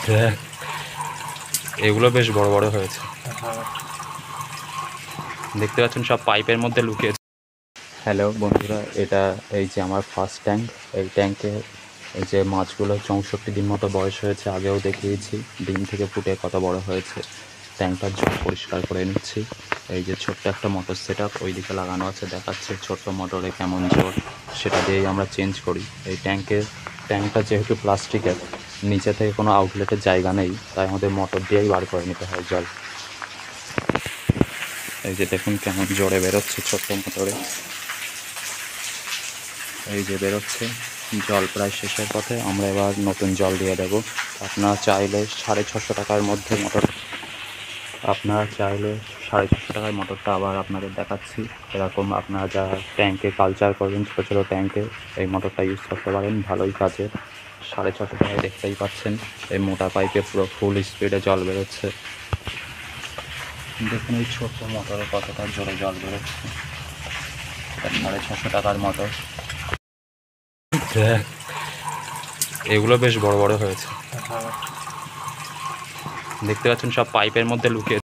দেখ, এগুলো বেশ বড় বড় হয়েছে। দেখতে পাচ্ছেন সব পাইপের মধ্যে লুকিয়ে। হ্যালো বন্ধুরা, এটা এই যে আমার ফার্স্ট ট্যাঙ্ক। এই ট্যাঙ্কে এই যে মাছগুলো 64 দিন মতো বয়স হয়েছে, আগেও দেখিয়েছি ডিম থেকে ফুটে কত বড় হয়েছে। ট্যাঙ্কটার জল পরিষ্কার করে নিচ্ছি। এই যে ছোট্ট একটা মোটর সেট আপ ওইদিকে লাগানো আছে, দেখাচ্ছে ছোট্ট মোটরে কেমন জোর, সেটা দিয়েই আমরা চেঞ্জ করি। এই ট্যাঙ্কটা যেহেতু প্লাস্টিকের, নিচে থেকে কোনো আউটলেটের জায়গা নেই, তাই আমাদের মোটর দিয়েই বার করে নিতে হয় জল। এই যে দেখুন কেমন জোরে বেরোচ্ছে ছোট্ট মোটরে। এই যে বেরোচ্ছে জল, প্রায় শেষের পথে। আমরা এবার নতুন জল দিয়ে দেবো। আপনারা চাইলে 650 টাকার মধ্যে মোটর, আপনারা চাইলে 650 টাকায় মোটরটা আবার আপনাদের দেখাচ্ছি। এরকম আপনারা যারা ট্যাঙ্কে কালচার করবেন, ছোটো ছোটো ট্যাঙ্কে এই মোটরটা ইউজ করতে পারেন, ভালোই কাজে। 650 টাকায় দেখতেই পাচ্ছেন এই মোটা পাইপে পুরো ফুল স্পিডে জল বেরোচ্ছে। দেখুন এই ছোট্ট মোটরে কতটা জোরে জল বেরোচ্ছে। 650 টাকার মোটর। দেখ, এগুলো বেশ বড় বড় হয়েছে। দেখতে পাচ্ছেন সব পাইপের মধ্যে লুকিয়ে।